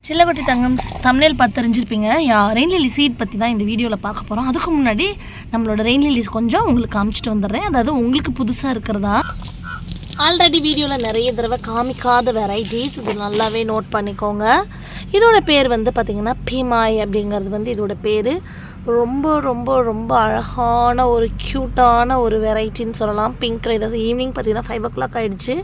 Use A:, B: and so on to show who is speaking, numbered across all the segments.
A: சில்லக்குட்டி தங்கம் thumbnail பார்த்து தெரிஞ்சிருப்பீங்க. Rain lily seat பற்றி தான் இந்த வீடியோவில் பார்க்க போகிறோம். அதுக்கு முன்னாடி நம்மளோட ரெயின் லில்லிஸ் கொஞ்சம் உங்களுக்கு காமிச்சிட்டு வந்துடுறேன். அதாவது உங்களுக்கு புதுசாக இருக்கிறதா ஆல்ரெடி வீடியோவில் நிறைய தடவை காமிக்காத வெரைட்டிஸ் இது நல்லாவே நோட் பண்ணிக்கோங்க. இதோட பேர் வந்து பார்த்திங்கன்னா பீமாய் அப்படிங்கிறது வந்து இதோட பேர். ரொம்ப ரொம்ப ரொம்ப அழகான ஒரு க்யூட்டான ஒரு வெரைட்டின்னு சொல்லலாம். பிங்க் இதாவது ஈவினிங் பார்த்திங்கன்னா 5 o'clock ஆகிடுச்சு.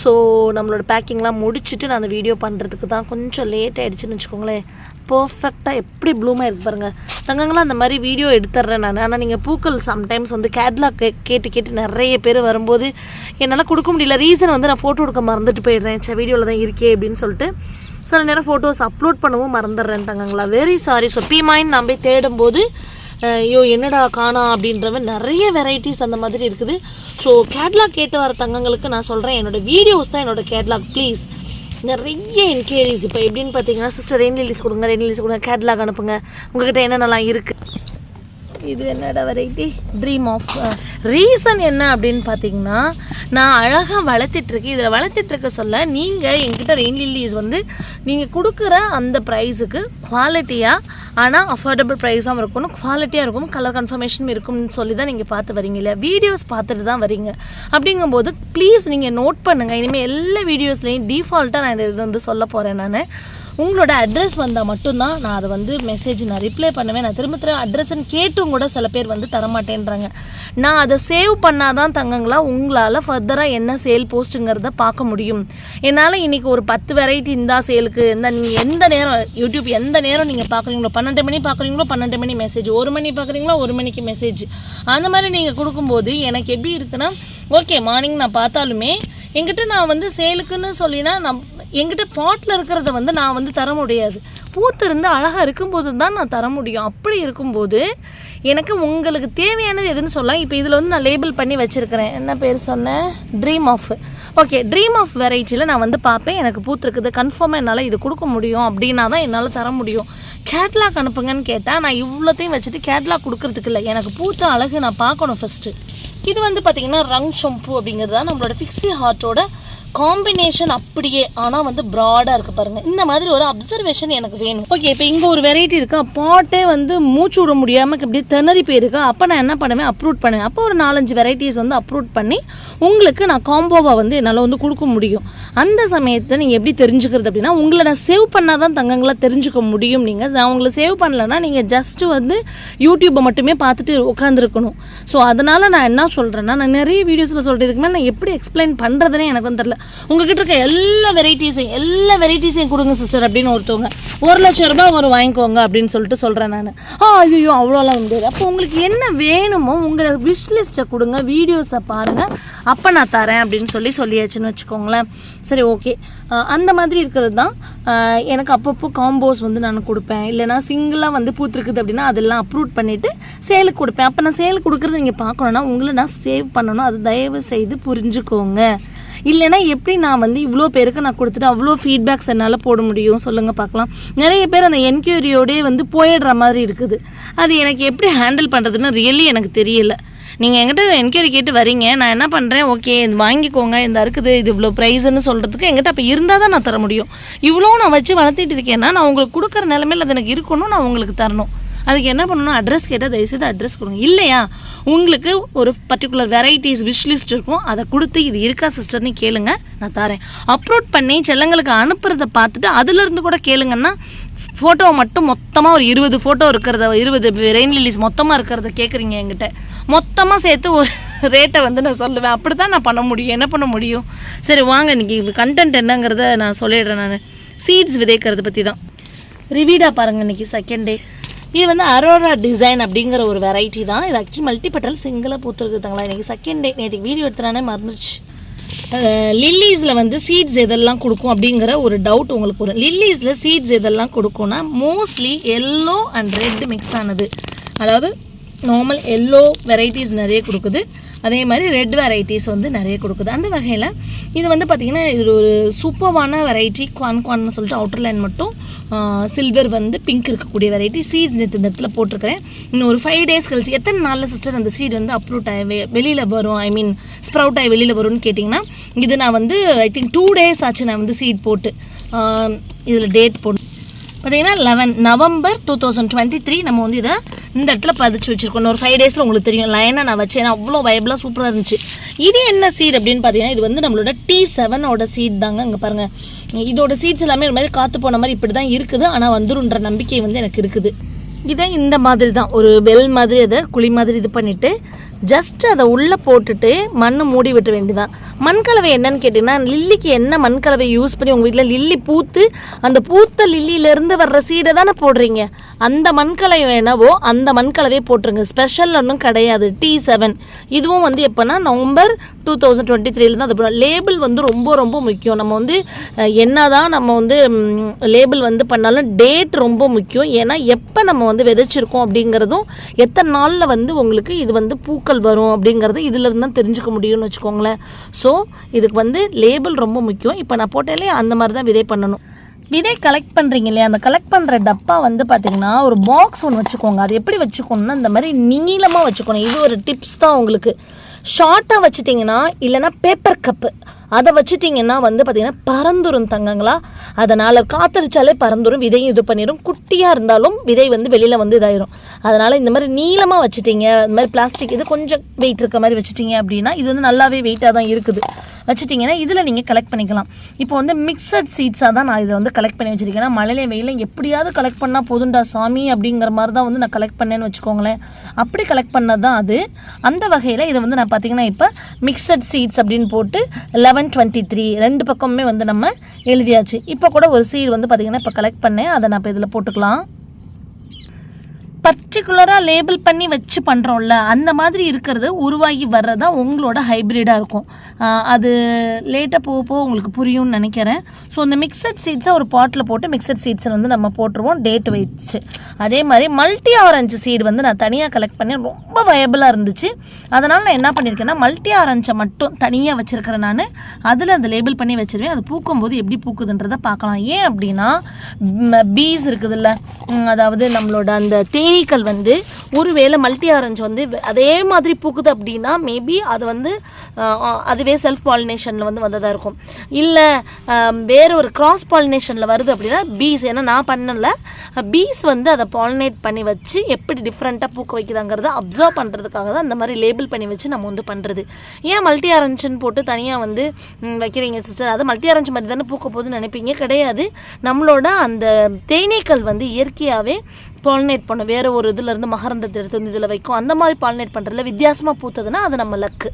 A: ஸோ நம்மளோட பேக்கிங்லாம் முடிச்சுட்டு நான் அந்த வீடியோ பண்ணுறதுக்கு தான் கொஞ்சம் லேட் ஆகிடுச்சுன்னு வச்சுக்கோங்களேன். பர்ஃபெக்டாக எப்படி ப்ளூமாக இருக்கு பாருங்கள் தங்கங்களாம். அந்த மாதிரி வீடியோ எடுத்துட்றேன் நான். ஆனால் நீங்கள் பூக்கள் சம்டைம்ஸ் வந்து கேட்லாக் கேட்டு நிறைய பேர் வரும்போது என்னால் கொடுக்க முடியல. ரீசன் வந்து நான் ஃபோட்டோ எடுக்க மறந்துட்டு போயிடுறேன். வீடியோவில் தான் இருக்கே அப்படின்னு சொல்லிட்டு சில நேரம் ஃபோட்டோஸ் அப்லோட் பண்ணவும் மறந்துடுறேன் தங்கங்களா. Very sorry. ஸோ பீமாயின் நான் போய் தேடும்போது ஐயோ என்னடா காணா அப்படின்றவன் நிறைய வெரைட்டிஸ் அந்த மாதிரி இருக்குது. ஸோ கேட்லாக் கேட்டு வர தங்கங்களுக்கு நான் சொல்கிறேன், என்னோடய வீடியோஸ் தான் என்னோடய கேட்லாக். ப்ளீஸ் நிறைய என்கொயரிஸ் இப்போ எப்படின்னு பார்த்தீங்கன்னா, சிஸ்டர் ரெயின் லில்லிஸ் கொடுங்க, கேட்லாக் அனுப்புங்க, உங்கள்கிட்ட என்னென்னலாம் இருக்குது. இது என்னடா வெரைட்டி ட்ரீம் ஆஃப். ரீசன் என்ன அப்படின்னு பார்த்தீங்கன்னா, நான் அழகாக வளர்த்துட்ருக்கேன். இதில் வளர்த்துட்ருக்க சொல்ல நீங்கள் என்கிட்ட ரெயின் லில்லிஸ் வந்து நீங்கள் கொடுக்குற அந்த ப்ரைஸுக்கு குவாலிட்டியாக ஆனால் அஃபோர்டபுள் ப்ரைஸாகவும் இருக்கணும், குவாலிட்டியாக இருக்கும், கலர் கன்ஃபர்மேஷனும் இருக்கும்னு சொல்லி தான் நீங்கள் பார்த்து வரீங்க இல்லையா. வீடியோஸ் பார்த்துட்டு தான் வரீங்க. அப்படிங்கும்போது ப்ளீஸ் நீங்கள் நோட் பண்ணுங்கள். இனிமேல் எல்லா வீடியோஸ்லேயும் டிஃபால்ட்டாக நான் இது வந்து சொல்ல போகிறேன். நான் உங்களோட அட்ரஸ் வந்தால் மட்டும்தான் நான் அதை வந்து மெசேஜ் நான் ரிப்ளை பண்ணுவேன். நான் திரும்ப அட்ரஸ்ன்னு கேட்டும் கூட சில பேர் வந்து தரமாட்டேன்றாங்க. நான் அதை சேவ் பண்ணாதான் தங்கங்களா உங்களால் ஃபர்தராக என்ன சேல் போஸ்ட்டுங்கிறத பார்க்க முடியும். என்னால் இன்றைக்கி ஒரு 10 வெரைட்டி இருந்தால் சேலுக்கு நீங்கள் எந்த நேரம் யூடியூப் எந்த நேரம் நீங்கள் பார்க்குறீங்களோ, 12 மணி பார்க்குறீங்களோ 12 மணி மெசேஜ், 1 மணி பார்க்குறீங்களோ 1 மணிக்கு மெசேஜ், அந்த மாதிரி நீங்கள் கொடுக்கும்போது எனக்கு எப்படி இருக்குன்னா, ஓகே மார்னிங் நான் பார்த்தாலுமே என்கிட்ட நான் வந்து சேலுக்குன்னு சொல்லினா நான் என்கிட்ட பாட்டில் இருக்கிறத வந்து நான் வந்து தர முடியாது. பூத்து இருந்து அழகாக இருக்கும்போது தான் நான் தர முடியும். அப்படி இருக்கும்போது எனக்கு உங்களுக்கு தேவையானது எதுன்னு சொல்லலாம். இப்போ இதில் வந்து நான் லேபிள் பண்ணி வச்சுருக்கிறேன். என்ன பேர் சொன்னேன்? Dream off. Okay, dream off வெரைட்டியில் நான் வந்து பார்ப்பேன், எனக்கு பூத்துருக்குது, கன்ஃபார்மாக என்னால் இது கொடுக்க முடியும் அப்படின்னா தான் என்னால் தர முடியும். கேட்லாக் அனுப்புங்கன்னு கேட்டால் நான் இவ்வளோத்தையும் வச்சுட்டு கேட்லாக் கொடுக்குறதுக்கு இல்லை, எனக்கு பூத்த அழகு நான் பார்க்கணும் ஃபஸ்ட்டு. இது வந்து பார்த்திங்கன்னா ரங் ஷம்பு அப்படிங்கிறது தான் நம்மளோட ஃபிக்ஸி ஹார்ட்டோட காம்பினேஷன் அப்படியே, ஆனால் வந்து ப்ராடாக இருக்குது பாருங்கள். இந்த மாதிரி ஒரு அப்சர்வேஷன் எனக்கு வேணும். ஓகே, இப்போ இங்கே ஒரு வெரைட்டி இருக்கா, பாட்டே வந்து மூச்சு விட முடியாமல் இப்படி திணறி போயிருக்கா. அப்போ நான் என்ன பண்ணுவேன், அப்ரூட் பண்ணுவேன். அப்போ ஒரு 4-5 வெரைட்டிஸ் வந்து அப்ரூட் பண்ணி உங்களுக்கு நான் காம்போவாக வந்து என்னால் வந்து கொடுக்க முடியும். அந்த சமயத்தை நீங்கள் எப்படி தெரிஞ்சுக்கிறது அப்படின்னா, உங்களை நான் சேவ் பண்ணால் தான் தங்கங்களை தெரிஞ்சுக்க முடியும். நான் உங்களை சேவ் பண்ணலைன்னா நீங்கள் ஜஸ்ட்டு வந்து யூடியூப்பை மட்டுமே பார்த்துட்டு உட்காந்துருக்கணும். ஸோ அதனால் நான் என்ன சொல்கிறேன்னா, நான் நிறைய வீடியோஸில் சொல்கிறதுக்கு மேலே நான் எப்படி எக்ஸ்பிளைன் பண்ணுறதுனே எனக்கு வந்து தெரியல. உங்ககிட்ட இருக்க எல்லா வெரைட்டிஸையும் கொடுங்க சிஸ்டர் அப்படின்னு ஒருத்தவங்க 1 லட்சம் ரூபாய் ஒரு வாங்கிக்கோங்க அப்படின்னு சொல்லிட்டு சொல்கிறேன் நான். ஐயோ அவ்வளோலாம் முடியாது. அப்போ உங்களுக்கு என்ன வேணுமோ உங்களை விஷ் லிஸ்ட்டை கொடுங்க, வீடியோஸை பாருங்கள், அப்போ நான் தரேன் அப்படின்னு சொல்லியாச்சுன்னு வச்சுக்கோங்களேன். சரி, ஓகே. அந்த மாதிரி இருக்கிறது தான் எனக்கு அப்பப்போ காம்போஸ் வந்து நான் கொடுப்பேன். இல்லைனா சிங்கிளாக வந்து பூத்துருக்குது அப்படின்னா அதெல்லாம் அப்ரூவ் பண்ணிவிட்டு சேலுக்கு கொடுப்பேன். அப்போ நான் சேலுக்கு கொடுக்குறது நீங்கள் பார்க்கணுன்னா உங்களை நான் சேவ் பண்ணணும். அது தயவு செய்து புரிஞ்சுக்கோங்க. இல்லைனா எப்படி நான் வந்து இவ்வளோ பேருக்கு நான் கொடுத்துட்டு அவ்வளோ ஃபீட்பேக்ஸ் என்னால் போட முடியும் சொல்லுங்கள் பார்க்கலாம். நிறைய பேர் அந்த என்கொயரியோடய வந்து போயிடுற மாதிரி இருக்குது. அது எனக்கு எப்படி ஹேண்டில் பண்ணுறதுன்னு ரியலி எனக்கு தெரியல. நீங்கள் என்கிட்ட என்கொயரி கேட்டு வரீங்க, நான் என்ன பண்ணுறேன், ஓகே இது வாங்கிக்கோங்க, இந்த இருக்குது, இது இவ்வளோ ப்ரைஸ்ன்னு சொல்கிறதுக்கு என்கிட்ட அப்போ இருந்தால் தான் நான் தர முடியும். இவ்வளோ நான் வச்சு வளர்த்திட்டு இருக்கேன்னா நான் உங்களுக்கு கொடுக்குற நிலைமையில் அது எனக்கு இருக்கணும், நான் உங்களுக்கு தரணும். அதுக்கு என்ன பண்ணணும், அட்ரஸ் கேட்டால் தயவுசெய்து அட்ரஸ் கொடுங்க. இல்லையா உங்களுக்கு ஒரு பர்டிகுலர் வெரைட்டிஸ் விஷ் லிஸ்ட் இருக்கும், அதை கொடுத்து இது இருக்கா சிஸ்டர்னு கேளுங்க, நான் தரேன். அப்லோட் பண்ணி செல்லங்களுக்கு அனுப்புறதை பார்த்துட்டு அதுலேருந்து கூட கேளுங்கன்னா, ஃபோட்டோவை மட்டும் மொத்தமாக ஒரு 20 ஃபோட்டோ இருக்கிறத 20 ரெயின் லில்லிஸ் மொத்தமாக இருக்கிறத கேட்குறீங்க என்கிட்ட, மொத்தமாக சேர்த்து ஒரு ரேட்டை வந்து நான் சொல்லுவேன். அப்படி தான் நான் பண்ண முடியும். என்ன பண்ண முடியும்? சரி வாங்க, இன்றைக்கி கண்டென்ட் என்னங்கிறத நான் சொல்லிடுறேன். நான் சீட்ஸ் விதைக்கிறத பற்றி தான் ரிவீடாக பாருங்கள். இன்றைக்கி செகண்ட் டே. இது வந்து அரோரா டிசைன் அப்படிங்கிற ஒரு வெரைட்டி தான். இது ஆக்சுவலி மல்டிபெட்டல் சிங்கிளாக பூத்துருக்குதுங்களா. இன்றைக்கி செகண்ட் டே. நேற்றுக்கு வீடியோ எடுத்துனானே மறந்துச்சு. லில்லிஸில் வந்து சீட்ஸ் எதெல்லாம் கொடுக்கும் அப்படிங்கிற ஒரு டவுட் உங்களுக்கு வரும். லில்லிஸில் சீட்ஸ் எதெல்லாம் கொடுக்கும்னா mostly yellow and red mix ஆனது. அதாவது நார்மல் எல்லோ வெரைட்டிஸ் நிறைய கொடுக்குது, அதே மாதிரி ரெட் வெரைட்டிஸ் வந்து நிறைய கொடுக்குது. அந்த வகையில் இது வந்து பார்த்திங்கன்னா இது ஒரு சூப்பர்வான வெரைட்டி. குவான்னு சொல்லிட்டு அவுட்டர் லைன் மட்டும் சில்வர் வந்து பிங்க் இருக்கக்கூடிய வெரைட்டி. சீட்ஸ் நேற்று இந்த இடத்துல போட்டிருக்கிறேன். இன்னும் ஒரு 5 days கழிச்சு எத்தனை நாளில் சிஸ்டர் அந்த சீட் வந்து அப்ரூட் ஆகி வெளியில் வரும், ஐ மீன் ஸ்ப்ரவுட் ஆகி வெளியில் வரும்னு கேட்டிங்கன்னா, இது நான் வந்து ஐ திங்க் 2 days ஆச்சு நான் வந்து சீட் போட்டு. இதில் டேட் போட்டு பார்த்தீங்கன்னா 11 நவம்பர் 2023 நம்ம வந்து இதை இந்த இடத்துல பதிச்சு வச்சுருக்கோம். ஒரு 5 டேஸில் உங்களுக்கு தெரியும் லைனாக நான் வச்சேன். ஏன்னா அவ்வளோ வைபிளாக சூப்பராக இருந்துச்சு. இது என்ன சீட் அப்படின்னு பார்த்தீங்கன்னா இது வந்து நம்மளோட T7ஓட சீட் தாங்க. இங்கே பாருங்கள், இதோட சீட்ஸ் எல்லாமே ஒரு மாதிரி காற்று போன மாதிரி இப்படி தான் இருக்குது. ஆனால் வந்துருன்ற நம்பிக்கை வந்து எனக்கு இருக்குது. இதை இந்த மாதிரி தான் ஒரு வெல் மாதிரி அதை குழி மாதிரி இது பண்ணிவிட்டு ஜஸ்ட் அதை உள்ளே போட்டுட்டு மண் மூடி விட்ட வேண்டியதான். மண்கலவை என்னன்னு கேட்டிங்கன்னா லில்லிக்கு என்ன மண்கலவை யூஸ் பண்ணி உங்கள் வீட்டில் லில்லி பூத்து அந்த பூத்த லில்லியிலேருந்து வர்ற சீடை தானே போடுறீங்க, அந்த மண்கலவை என்னவோ அந்த மண்கலவையை போட்டுருங்க. ஸ்பெஷல் ஒன்றும் கிடையாது. T7 இதுவும் வந்து எப்போனா நவம்பர் 2023 தான் அது போடுறோம். லேபிள் வந்து ரொம்ப ரொம்ப முக்கியம். நம்ம வந்து என்ன தான் நம்ம வந்து லேபிள் வந்து பண்ணாலும் டேட் ரொம்ப முக்கியம். ஏன்னா எப்போ நம்ம வந்து விதைச்சிருக்கோம் அப்படிங்கிறதும் எத்தனை நாளில் வந்து உங்களுக்கு இது வந்து பூக்கள் வரும் அப்படிங்கிறது இதிலிருந்து தான் தெரிஞ்சுக்க முடியும்னு வச்சுக்கோங்களேன். ஸோ இதுக்கு வந்து லேபிள் ரொம்ப முக்கியம். இப்போ நான் போட்டாலே அந்த மாதிரி தான் விதை பண்ணணும். விதை கலெக்ட் பண்ணுறீங்க இல்லையா, அந்த கலெக்ட் பண்ணுற டப்பா வந்து பார்த்திங்கன்னா ஒரு பாக்ஸ் ஒன்று வச்சுக்கோங்க. அது எப்படி வச்சுக்கணும்னா இந்த மாதிரி நீளமாக வச்சுக்கணும். இது ஒரு டிப்ஸ் தான் உங்களுக்கு. ஷார்ட்டாக வச்சுட்டிங்கன்னா இல்லைனா பேப்பர் கப்பு அதை வச்சுட்டிங்கன்னா வந்து பார்த்திங்கன்னா பறந்துரும் தங்கங்களா. அதனால் காத்தடிச்சாலே பறந்துரும், விதையும் இது பண்ணிடும். குட்டியாக இருந்தாலும் விதை வந்து வெளியில் வந்து இதாயிரும். அதனால் இந்த மாதிரி நீளமாக வச்சுட்டிங்க, இந்த மாதிரி பிளாஸ்டிக் இது கொஞ்சம் வெயிட் இருக்க மாதிரி வச்சுட்டிங்க அப்படின்னா இது வந்து நல்லாவே வெயிட்டாக தான் இருக்குது. வச்சுட்டிங்கன்னா இதில் நீங்கள் கலெக்ட் பண்ணிக்கலாம். இப்போ வந்து மிக்சட் சீட்ஸாக தான் நான் இதை வந்து கலெக்ட் பண்ணி வச்சுருக்கேன். மழையில வெயிலும் எப்படியாவது கலெக்ட் பண்ணால் போதுண்டா சாமி அப்படிங்கிற மாதிரி தான் வந்து நான் கலெக்ட் பண்ணேன்னு வச்சுக்கோங்களேன். அப்படி கலெக்ட் பண்ணது தான் அது. அந்த வகையில் இதை வந்து நான் பார்த்திங்கன்னா இப்போ மிக்சட் சீட்ஸ் அப்படின்னு போட்டு 11/23 2 பக்கமுமே வந்து நம்ம எழுதியாச்சு. இப்போ கூட ஒரு சீட் வந்து பார்த்திங்கன்னா இப்போ கலெக்ட் பண்ணேன், அதை நான் இப்போ இதில் போட்டுக்கலாம். பர்டிகுலராக லேபிள் பண்ணி வச்சு பண்ணுறோம்ல அந்த மாதிரி இருக்கிறது உருவாகி வர்றது தான் உங்களோட ஹைப்ரிடாக இருக்கும். அது லேட்டாக போக போக உங்களுக்கு புரியும்னு நினைக்கிறேன். ஸோ இந்த மிக்சட் சீட்ஸை ஒரு பாட்டில் போட்டு மிக்சட் சீட்ஸை வந்து நம்ம போட்டுருவோம் டேட் வச்சு. அதே மாதிரி மல்டி ஆரஞ்சு சீடு வந்து நான் தனியாக கலெக்ட் பண்ணேன், ரொம்ப வயபிளாக இருந்துச்சு. அதனால் நான் என்ன பண்ணியிருக்கேன்னா மல்டி ஆரஞ்சை மட்டும் தனியாக வச்சுருக்கிறேன் நான். அதில் அந்த லேபிள் பண்ணி வச்சுருவேன். அது பூக்கும்போது எப்படி பூக்குதுன்றதை பார்க்கலாம். ஏன் அப்படின்னா பீஸ் இருக்குதுல்ல, அதாவது நம்மளோட அந்த தேனீக்கள் வந்து ஒருவேளை மல்டி ஆரஞ்சு வந்து அதே மாதிரி பூக்குது அப்படின்னா மேபி அது வந்து அதுவே செல்ஃப் பாலினேஷனில் வந்து வந்ததாக இருக்கும். இல்லை வேறு ஒரு கிராஸ் பாலினேஷனில் வருது அப்படின்னா பீஸ், ஏன்னா நான் பண்ணல, பீஸ் வந்து அதை பாலினேட் பண்ணி வச்சு எப்படி டிஃப்ரெண்ட்டாக பூக்க வைக்குதாங்கிறத அப்சர்வ் பண்ணுறதுக்காக தான் இந்த மாதிரி லேபிள் பண்ணி வச்சு நம்ம வந்து பண்ணுறது. ஏன் மல்டி ஆரஞ்சுன்னு போட்டு தனியாக வந்து வைக்கிறீங்க சிஸ்டர், அது மல்டி ஆரஞ்சு மாதிரி தானே பூக்க போகுதுன்னு நினைப்பீங்க. கிடையாது, நம்மளோட அந்த தேனீக்கள் வந்து இயற்கையாகவே பாலினேட் பண்ணும். வேறு ஒரு இதிலேருந்து மகரந்தத்தை எடுத்து வந்து இதில் வைக்கும். அந்த மாதிரி பாலினேட் பண்ணுறதுல வித்தியாசமாக பூத்ததுன்னா அது நம்ம லக்கு.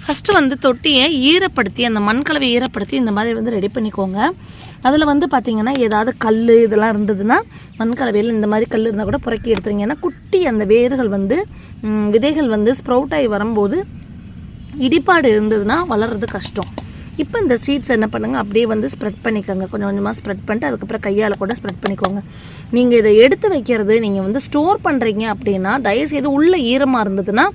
A: ஃபஸ்ட்டு வந்து தொட்டியை ஈரப்படுத்தி அந்த மண்கலவை ஈரப்படுத்தி இந்த மாதிரி வந்து ரெடி பண்ணிக்கோங்க. அதில் வந்து பார்த்திங்கன்னா ஏதாவது கல் இதெல்லாம் இருந்ததுன்னா மண்கலவையில் இந்த மாதிரி கல் இருந்தால் கூட புறக்கி எடுத்துருங்கன்னா குட்டி அந்த வேர்கள் வந்து விதைகள் வந்து ஸ்ப்ரவுட் ஆகி வரும்போது இடிபாடு இருந்ததுன்னா வளர்கிறது கஷ்டம். இப்போ இந்த சீட்ஸ் என்ன பண்ணுங்கள் அப்படியே வந்து ஸ்ப்ரெட் பண்ணிக்கோங்க. கொஞ்சம் கொஞ்சமாக ஸ்ப்ரெட் பண்ணிட்டு அதுக்கப்புறம் கையால் கூட ஸ்ப்ரெட் பண்ணிக்கோங்க. நீங்கள் இதை எடுத்து வைக்கிறது நீங்கள் வந்து ஸ்டோர் பண்ணுறீங்க அப்படின்னா தயவுசெய்து உள்ளே ஈரமாக இருந்ததுன்னா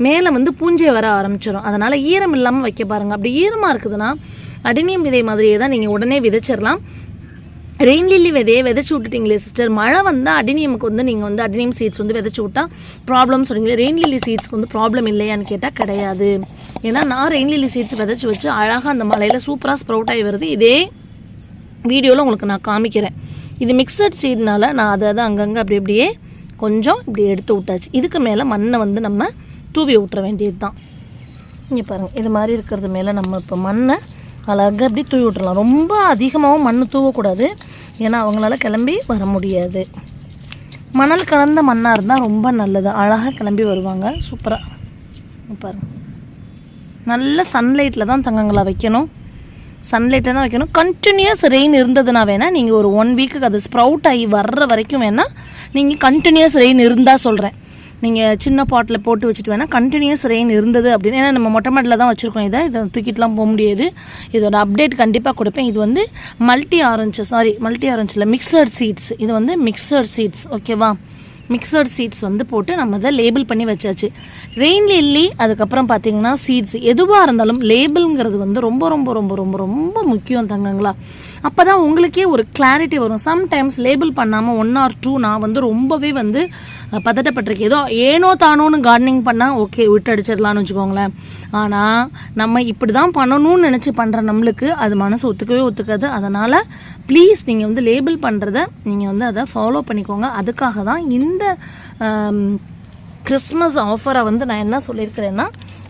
A: மேலே வந்து பூஞ்சை வர ஆரம்பிச்சிடும். அதனால் ஈரம் இல்லாமல் வைக்க பாருங்கள். அப்படி ஈரமாக இருக்குதுன்னா அடினியம் விதை மாதிரியே தான் நீங்கள் உடனே விதைச்சிடலாம். ரெயின் லில்லி விதையை விதைச்சி விட்டுட்டிங்களே சிஸ்டர், மழை வந்தால் அடினியமுக்கு வந்து நீங்கள் வந்து அடினியம் சீட்ஸ் வந்து விதைச்சி விட்டால் ப்ராப்ளம் சொன்னீங்களே, ரெயின் லில்லி சீட்ஸ்க்கு வந்து ப்ராப்ளம் இல்லையான்னு கேட்டால் கிடையாது. ஏன்னா நான் ரெயின் லில்லி சீட்ஸ் விதைச்சி வச்சு அழகாக அந்த மலையில் சூப்பராக ஸ்ப்ரவுட் ஆகி வருது. இதே வீடியோவில் உங்களுக்கு நான் காமிக்கிறேன். இது மிக்சட் சீட்னால நான் அதை அங்கங்கே அப்படி அப்படியே கொஞ்சம் இப்படி எடுத்து விட்டாச்சு. இதுக்கு மேலே மண்ணை வந்து நம்ம தூவி விட்டுற வேண்டியது தான். இங்கே பாருங்கள், இது மாதிரி இருக்கிறது மேலே நம்ம இப்போ மண்ணை அழகாக அப்படி தூவி விட்டுறலாம். ரொம்ப அதிகமாகவும் மண் தூவக்கூடாது, ஏன்னா அவங்களால கிளம்பி வர முடியாது. மணல் கலந்த மண்ணாக இருந்தால் ரொம்ப நல்லது, அழகாக கிளம்பி வருவாங்க சூப்பராக. பாருங்கள், நல்ல சன்லைட்டில் தான் தங்கங்களை வைக்கணும், சன்லைட்டில் தான் வைக்கணும். கண்டினியூஸ் ரெயின் இருந்ததுன்னா வேணால் நீங்கள் ஒரு 1 வீக்குக்கு அது ஸ்ப்ரவுட் ஆகி வர்ற வரைக்கும் வேணால் நீங்கள் கண்டினியூஸ் ரெயின் இருந்தால் சொல்கிறேன். நீங்கள் சின்ன பாட்டில் போட்டு வச்சுட்டு வேணால் கண்டினியூஸ் ரெயின் இருந்தது அப்படின்னு, ஏன்னா நம்ம மொட்டை மாட்டில் தான் வச்சுருக்கோம். இதை தூக்கிட்டுலாம் போக முடியாது. இதோட அப்டேட் கண்டிப்பாக கொடுப்பேன். இது வந்து மல்டி ஆரஞ்சில் மிக்சட் சீட்ஸ். இது வந்து மிக்சட் சீட்ஸ், ஓகேவா? மிக்சட் சீட்ஸ் வந்து போட்டு நம்ம அதை லேபிள் பண்ணி வச்சாச்சு. ரெயின் லில்லி அதுக்கப்புறம் பார்த்திங்கன்னா சீட்ஸ் எதுவாக இருந்தாலும் லேபிள்ங்கிறது வந்து ரொம்ப ரொம்ப ரொம்ப ரொம்ப ரொம்ப முக்கியம் தங்கங்களா. அப்போ தான் உங்களுக்கே ஒரு கிளாரிட்டி வரும். சம்டைம்ஸ் லேபிள் பண்ணாமல் 1 or 2 நான் வந்து ரொம்பவே வந்து பதட்டப்பட்டிருக்கேன். ஏதோ ஏனோ தானோன்னு கார்டனிங் பண்ணால் ஓகே விட்டு அடிச்சிடலான்னு வச்சுக்கோங்களேன். ஆனால் நம்ம இப்படி தான் பண்ணணும்னு நினச்சி பண்ணுற நம்மளுக்கு அது மனசு ஒத்துக்காது. அதனால் ப்ளீஸ் நீங்கள் வந்து லேபிள் பண்ணுறத நீங்கள் வந்து அதை ஃபாலோ பண்ணிக்கோங்க. அதுக்காக தான் இந்த கிறிஸ்மஸ் ஆஃபரை வந்து நான் என்ன சொல்லியிருக்கிறேன்னா,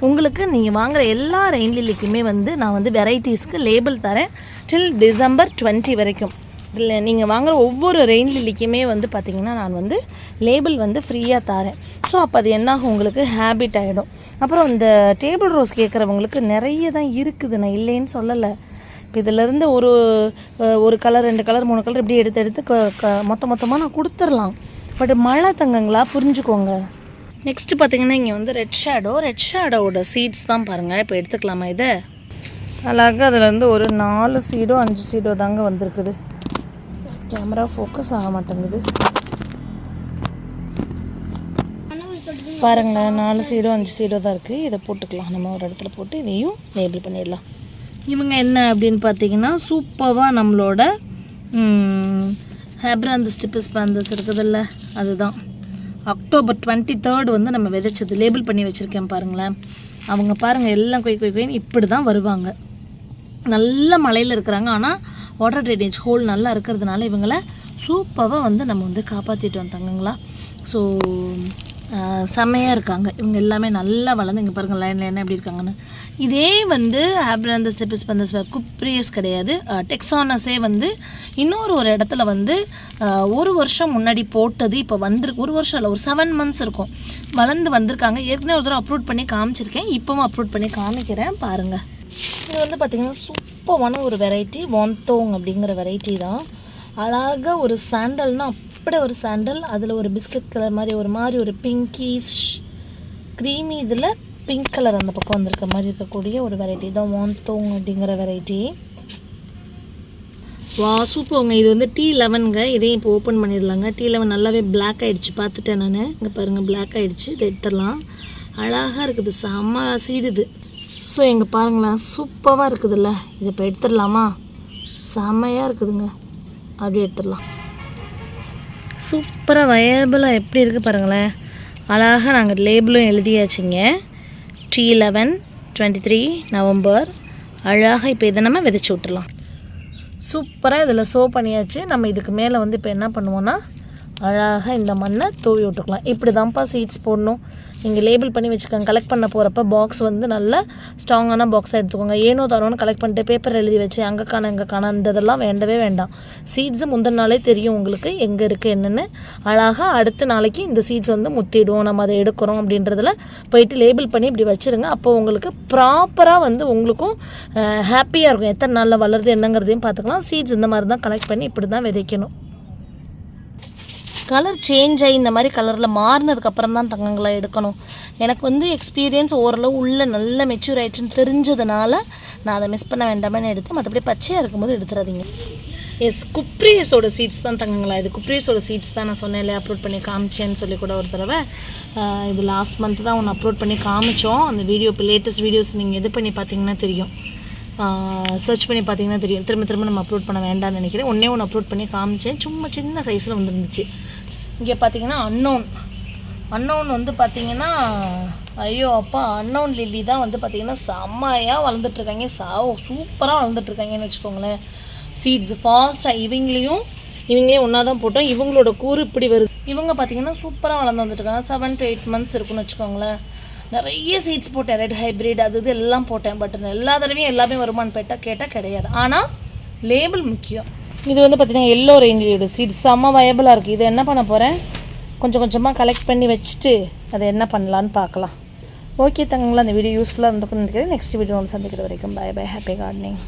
A: உங்களுக்கு நீங்கள் வாங்குகிற எல்லா ரெயின் லில்லிக்குமே வந்து நான் வந்து வெரைட்டிஸ்க்கு லேபிள் தரேன் டில் December 20 வரைக்கும். இல்லை நீங்கள் வாங்குகிற ஒவ்வொரு ரெயின் லில்லிக்குமே வந்து பார்த்திங்கன்னா நான் வந்து லேபிள் வந்து ஃப்ரீயாக தரேன். ஸோ அப்போ அது என்னாகும், உங்களுக்கு ஹேபிட் ஆகிடும். அப்புறம் இந்த டேபிள் ரோஸ் கேட்குறவங்களுக்கு நிறைய தான் இருக்குது, நான் இல்லைன்னு சொல்லலை. இப்போ இதிலேருந்து ஒரு கலர் 2 கலர் 3 கலர் இப்படி எடுத்து மொத்தமாக நான் கொடுத்துடலாம். பட் மழை தங்கங்களா புரிஞ்சுக்கோங்க. நெக்ஸ்ட்டு பார்த்திங்கன்னா இங்கே வந்து ரெட் ஷேடோவோட சீட்ஸ் தான் பாருங்கள். இப்போ எடுத்துக்கலாமா இதை? அழகாக அதிலேருந்து ஒரு 4 சீடோ 5 சீடோ தாங்க வந்திருக்குது. கேமரா ஃபோக்கஸ் ஆக மாட்டேங்குது பாருங்களேன். 4 சீடோ 5 சீடோ தான் இருக்குது. இதை போட்டுக்கலாம், நம்ம ஒரு இடத்துல போட்டு இதையும் லேபிள் பண்ணிடலாம். இவங்க என்ன அப்படின்னு பார்த்தீங்கன்னா சூப்பராக நம்மளோட ஹேப்ராந்தஸ் ஸ்டிப்பஸ் இருக்குதில்ல, அதுதான் October 23 வந்து நம்ம விதைச்சது. லேபிள் பண்ணி வச்சுருக்கேன் பாருங்களேன். அவங்க பாருங்கள் எல்லாம் கொய்ன்னு இப்படி தான் வருவாங்க. நல்ல மழையில் இருக்கிறாங்க, ஆனால் வாட்டர் ட்ரைனேஜ் ஹோல் நல்லா இருக்கிறதுனால இவங்கள சூப்பராக வந்து நம்ம வந்து காப்பாற்றிட்டு வந்தாங்களா. ஸோ செம்மையாக இருக்காங்க இவங்க எல்லாமே, நல்லா வளர்ந்து இங்கே பாருங்கள் லைனில் என்ன எப்படி இருக்காங்கன்னு. இதே வந்து ஹேப்ராந்தஸ் ஸ்டிப்பஸ் குப்ரியஸ் கிடையாது, டெக்ஸானஸே வந்து ஒரு இடத்துல வந்து 1 வருஷம் முன்னாடி போட்டது இப்போ வந்திருக்கு. 1 வருஷம் இல்லை, ஒரு 7 months இருக்கும் வளர்ந்து வந்திருக்காங்க. ஏற்கனவே ஒரு தடவை அப்லோட் பண்ணி காமிச்சிருக்கேன், இப்போவும் அப்லோட் பண்ணி காமிக்கிறேன் பாருங்கள். இது வந்து பார்த்திங்கன்னா சூப்பரான ஒரு வெரைட்டி, வான்தோங் அப்படிங்கிற வெரைட்டி தான். அழகாக ஒரு சாண்டல்னால் அப்படியே ஒரு சாண்டல், அதில் ஒரு பிஸ்கட் கலர் மாதிரி ஒரு பிங்கிஷ் க்ரீமி, இதில் பிங்க் கலர் அந்த பக்கம் வந்திருக்க மாதிரி இருக்கக்கூடிய ஒரு வெரைட்டி தான் வான்தோங் அப்படிங்கிற வெரைட்டி. வா சூப்பர்ங்க. இது வந்து T11ங்க. இதையும் இப்போ ஓப்பன் பண்ணிடலாங்க. T11 நல்லாவே பிளாக் ஆகிடுச்சு, பார்த்துட்டேன் நான். இங்கே பாருங்கள் பிளாக் ஆகிடுச்சு. இதை எடுத்துடலாம். அழகாக இருக்குது, செம்ம சீடுது. ஸோ எங்கே பாருங்களேன் சூப்பராக இருக்குதுல்ல. இதை இப்போ எடுத்துடலாமா? செம்மையாக இருக்குதுங்க. அப்படியே எடுத்துடலாம். சூப்பராக வயபிளாக எப்படி இருக்குது பாருங்களேன். அழகாக நாங்கள் லேபிளும் எழுதியாச்சுங்க. T11 23 November. அழகாக இப்போ இதை நம்ம விதைச்சி விட்டுடலாம். சூப்பராக இதில் சோ பண்ணியாச்சு. நம்ம இதுக்கு மேலே வந்து இப்போ என்ன பண்ணுவோன்னா அழகாக இந்த மண்ணை தூவி விட்டுக்கலாம். இப்படி தான்ப்பா சீட்ஸ் போடணும். நீங்கள் லேபிள் பண்ணி வச்சுக்கோங்க. கலெக்ட் பண்ண போகிறப்ப பாக்ஸ் வந்து நல்லா ஸ்ட்ராங்கான பாக்ஸாக எடுத்துக்கோங்க. ஏனோ தானோன்னு கலெக்ட் பண்ணிட்டு பேப்பர் எழுதி வச்சு அங்கே காண இதெல்லாம் வேண்டவே வேண்டாம். சீட்ஸு முந்தின நாளே தெரியும் உங்களுக்கு எங்கே இருக்குது என்னென்னு. அழகாக அடுத்த நாளைக்கு இந்த சீட்ஸ் வந்து முத்திடுவோம், நம்ம அதை எடுக்கிறோம் அப்படின்றதில் போயிட்டு லேபிள் பண்ணி இப்படி வச்சுருங்க. அப்போ உங்களுக்கு ப்ராப்பராக வந்து உங்களுக்கும் ஹாப்பியாக இருக்கும். எத்தனை நாளில் வளருது என்னங்கிறதையும் பார்த்துக்கலாம். சீட்ஸ் இந்த மாதிரி தான் கலெக்ட் பண்ணி இப்படி தான் விதைக்கணும். கலர் சேஞ்ச் ஆகி இந்த மாதிரி கலரில் மாறினதுக்கப்புறம் தான் தங்கங்களை எடுக்கணும். எனக்கு வந்து எக்ஸ்பீரியன்ஸ் ஓரளவு உள்ளே நல்ல மெச்சூர் ஆகிடுச்சுன்னு தெரிஞ்சதுனால நான் அதை மிஸ் பண்ண வேண்டாமன்னு எடுத்து, மற்றபடி பச்சையாக இருக்கும்போது எடுத்துறாதீங்க. எஸ் குப்ரியஸோட சீட்ஸ் தான் தங்கங்களா. இது குப்ரியஸோட சீட்ஸ் தான் நான் சொன்னேன் இல்லையா, அப்லோட் பண்ணி காமிச்சேன்னு சொல்லி கூட ஒரு தடவை. இது லாஸ்ட் மந்த் தான் ஒன்று அப்லோட் பண்ணி காமிச்சோம். அந்த வீடியோ இப்போ லேட்டஸ்ட் வீடியோஸ் நீங்கள் இது பண்ணி பார்த்தீங்கன்னா தெரியும், சர்ச் பண்ணி பார்த்தீங்கன்னா தெரியும். திரும்ப நம்ம அப்லோட் பண்ண வேண்டாம்னு நினைக்கிறேன். ஒன்று அப்லோட் பண்ணி காமிச்சேன், சும்மா சின்ன சைஸில் வந்துருந்துச்சு. இங்கே பார்த்தீங்கன்னா அன்னோன் வந்து பார்த்தீங்கன்னா ஐயோ அப்பா அன்னோன் லில்லி தான் வந்து பார்த்திங்கன்னா செம்மையாக வளர்ந்துட்டுருக்காங்க. சூப்பராக வளர்ந்துட்டுருக்காங்கன்னு வச்சுக்கோங்களேன். சீட்ஸ் ஃபாஸ்ட்டாக இவங்களே ஒன்றா தான் போட்டோம். இவங்களோட கூறு இப்படி வருது. இவங்க பார்த்திங்கன்னா சூப்பராக வளர்ந்து வந்துட்டுருக்காங்க. 7 to 8 months இருக்குன்னு வச்சுக்கோங்களேன். நிறைய சீட்ஸ் போட்டேன், ரெட் ஹைப்ரிட் அது எல்லாம் போட்டேன். பட் எல்லா தடவையும் எல்லாமே வருமானு கேட்டால் கிடையாது. ஆனால் லேபிள் முக்கியம். இது வந்து பார்த்திங்கன்னா எல்லோ ரெயின்லியோட சீட்ஸ் செம்ம வயபிளாக இருக்குது. இதை என்ன பண்ண போகிறேன், கொஞ்சம் கொஞ்சமாக கலெக்ட் பண்ணி வச்சுட்டு அதை என்ன பண்ணலான்னு பார்க்கலாம். ஓகே தங்கங்களா, அந்த வீடியோ யூஸ்ஃபுல்லாக இருந்துக்குன்னு நினைக்கிறேன். நெக்ஸ்ட் வீடியோ வந்து சந்திக்கிற வரைக்கும் பை ஹாப்பி கார்டனிங்.